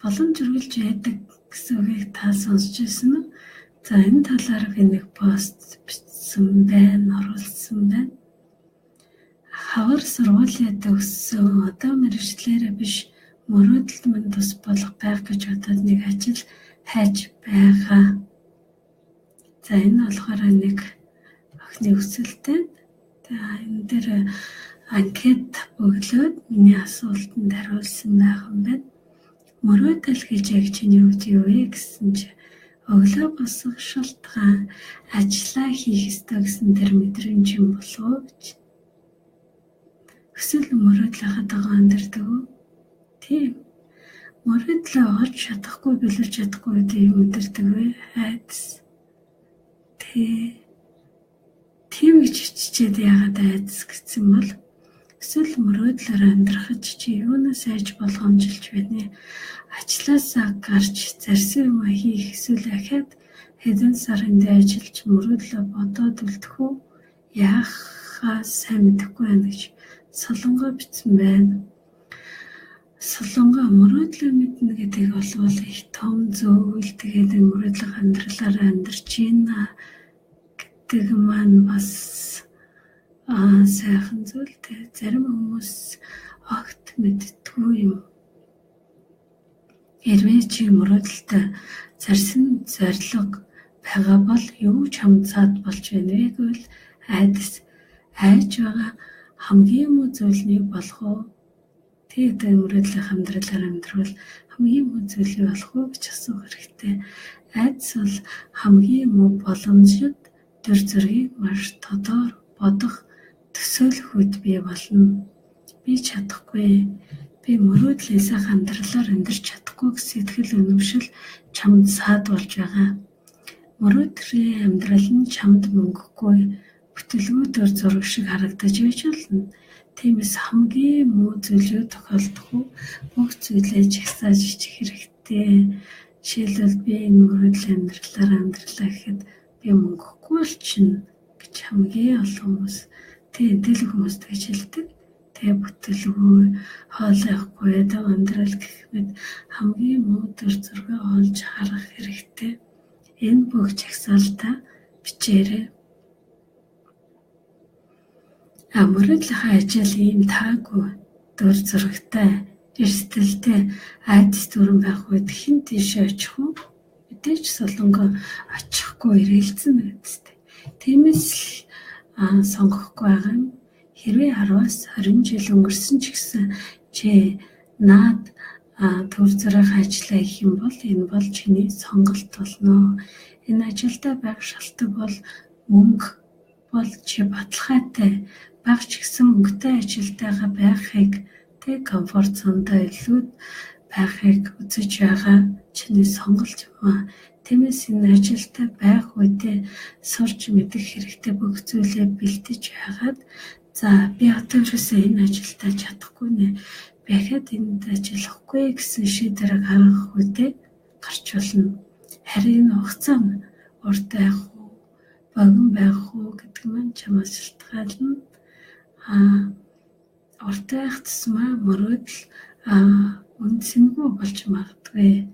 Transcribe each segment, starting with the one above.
боломж үргэлж байдаг гэсэн үгийг та сонсч байсан уу? За энэ талаар би нэг пост бичсэн байна, оруулсан байна. Хавар сургуулиуд төгссөн одоо мэргэжлээрээ биш мөрөөдөлд минь тус болох байх гэж бодоод нэг ажил хайж байгаа. За энэ болохоор нэг охины хүсэлтэй. Тэгээ энэ дээр анкет өглөөд миний асуултанд хариулсан байх юм байна. Мөрөөдөл гэж яг чиний хувьд юу вэ гэсэн чи өглөө босох шалтгаан ажиллаа хийх ёстой гэсэн тэр мэдрэмж юм болов уу гэж. Эсвэл мөрөөдөл хатагаа өндөрдөг үү? Тийм. Мөрөөдлөө олж чадахгүй бэлэрч чадахгүй үед юм өндөрдөг вэ? Айдас. Тийм гэж хичээд яагаад айдас гэсэн бол эсвэл мөрөөдлөөр амьдрахад чи юунаас айж болгоомжилж байна? Ажлаасаа гарч зарсан юм хийх эсвэл ахаад хэдэн сарын ажиллаж мөрөөдлөө бодоод үлдэх үү? Яахаа сайн мэдэхгүй байна гэж Солонгоо бичсэн байна. Солонгоо мөрөөдлөө мэднэ гэдэг бол их том зөв. Тэгээд мөрөөдлөх амьдралаараа амьдарч байна гэдэг маань бас сайхан зүйл. Зарим хүмүүс огт мэддэггүй юм. Хэрвээ чи мөрөөдөлтөд зарсан зорилго байгаа бол юу ч хамт цаад болж байна вэ гэвэл айдас айж байгаа хамгийн муу зүйлийг болох уу? Тэгээд мөрөөдлийн амьдралаар амьдрал хамгийн муу зүйлийг болох уу гэж асуух хэрэгтэй. Айдас бол хамгийн муу боломжит төр зургийг маш тодор бодох төсөөлөх үед бий болно. Би чадахгүй. Би мөрөөдлийн сайхан амьдралаар амьдарч чадахгүй гэсэн сэтгэл үнэмшил чамд саад болж байгаа. Мөрөөдлийн амьдрал нь чамд мөнгөгүй бүтэлгүйгээр зураг шиг харагдаж байж болно. Тиймээс хамгийн муу зүйл юу тохиолдох вэ? Бүх зүйлээ жагсааж ичих хэрэгтэй. Жишээлбэл би энэ мөрөөдлийн амьдралаар амьдралаа гэхэд би мөнгөгүй болчихно гэж хамгийн олон хүмүүс тэгэл хүмүүст гэж хэлдэг. Тэгээ бүтэлгүй хоол явахгүй ядаа амьдрал гэх мэт хамгийн муу төр зургийг олж харах хэрэгтэй. Энэ бүх жагсаалтаа бичээрэй. Мөрөөдлийнхаа ажил ийм таагүй төр зурагтай, эрсдэлтэй айдас дүрэн байх үед хэн тийшээ очих вэ? Мэдээж Солонгоо очихгүй ирээлцэн байдастай. Тиймээс л сонгохгүй байгаа юм. Хэрвээ 10-аас 20 жил өнгөрсөн ч гэсэн чи наад төр зураг ажиллаа гэх юм бол энэ бол чиний сонголт болно. Энэ ажилдаа байх шалтгаан бол мөнгө бол чи баталгаатай баг ч гэсэн мөнгөтэй ажилтайгаа байхыг комфорт зондоо илүү байхыг үзэж байгаа чиний сонголт юм. Тиймээс энэ ажилтай байх үедээ сурч мэдэх хэрэгтэй бүх зүйлээ бэлдэж байгаад за би одоо ерөөсөө энэ ажилдаа чадахгүй нэ. Би дахиад энд ажиллахгүй гэсэн шийдвэр гаргах үедээ гарч болно. Харин энэ хугацаа нь урт байх уу, богино байх уу гэдэг маань чамаас шалтгаална. Урт байх тусмаа мөрөөдөл үндсэнгүй болж магадгүй.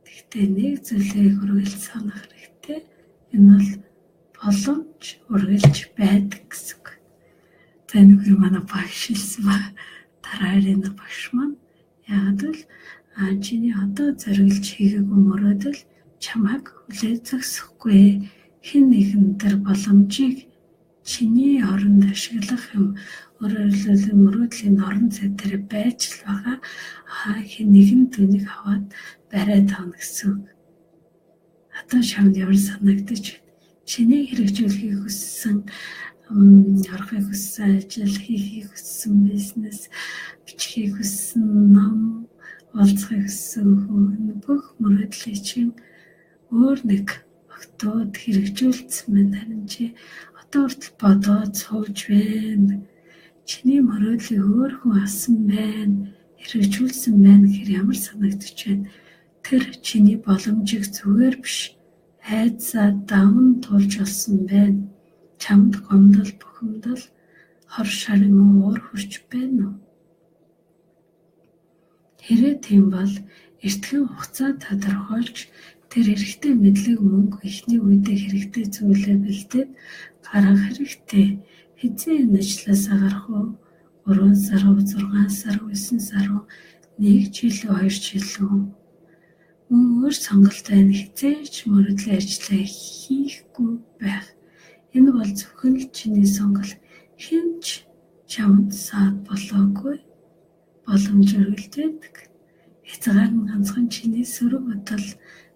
Гэхдээ нэг зүйлийг үргэлж санах хэрэгтэй. Энэ бол боломж үргэлж байдаг гэсэн үг. За нэг манай багш хэлсэн ба дараагийн багш маань яагаад бол чиний одоо зориулж хийгээгүй мөрөөдөл чамайг хүлээж зогсохгүй. Хэн нэгэн тэр боломжийг чиний оронд ашиглах юм. Өөрөөр хэлбэл мөрөөдлийн орон зай дээр байж л байгаа. Хэн нэгэн түүнийг аваад бариад авна гэсэн үг. Одоо чамд ямар санагдаж байна? Чиний хэрэгжүүлэхийг хүссэн орохыг хүссэн ажил, хийхийг хүссэн бизнес, бичихийг хүссэн ном, уулзахыг хүссэн хүн бүх мөрөөдлийг чинь өөр нэг огтуд хэрэгжүүлсэн байна. Харин чи одоо хүртэл бодоод сууж байна. Чиний мөрөөдлийг өөр хүн авсан байна, хэрэгжүүлсэн байна гэхээр ямар санагдаж байна? Тэр чиний боломжийг зүгээр биш айдсаа даван туулж олсон байна. Чамд гомдол бухимдал хор шарын уур хурч байна уу? Хэрэг тийм бол эртхэн хугацаа тодорхойлж тэр хэрэгтэй мэдлэг мөнгө эхний үедээ хэрэгтэй зүйлээ бэлдээд гаргах хэрэгтэй. Хэзээ энэ ажлаасаа гарах вэ? 3 сар уу, 6 сар уу, 9 сар уу, 1 жил үү, 2 жил үү? Мөн өөр сонголт байна. Хизээч мөрөдлийн ажлаа хийхгүй байх. Энэ бол зөвхөн л чиний сонголт. Хэн ч чамд саад болоогүй боломж өргөлдөөдөг. Хязгаар нь ганцхан чиний сөрөг бодол,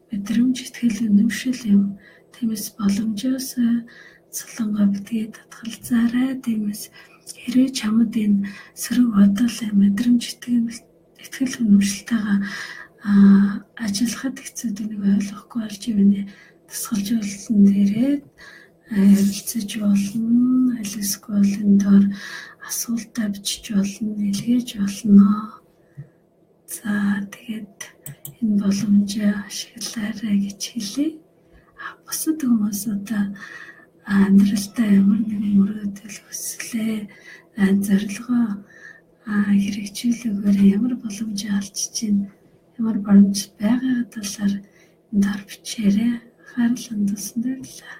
мэдрэмж, итгэл, үнэмшил юм. Тиймээс боломжоос солонгоо битгий татгалзаарай. Тиймээс хэрвээ чамд энэ сөрөг бодол, мэдрэмж, итгэл, үнэмшилтэйгээ ажиллахад хэцүү днийг ойлгохгүй болж ивэнэ тусгалжуулалтан дээрээ ярилцаж болно, аль эсвэл энэ доор асуултаа бичиж болно, илгээж болно. За тэгээд энэ боломжоо ашиглаарай гэж хэлье. Бусад хүмүүс одоо амьдралдаа ямар нэгэн мөрөөдөл хүслээ зорилгоо хэрэгжүүлэгээр ямар боломж олж чинь, ямар боломж байгаа талаар энэ доор бичээрэй. Анхаарал хандуулсанд баярлалаа.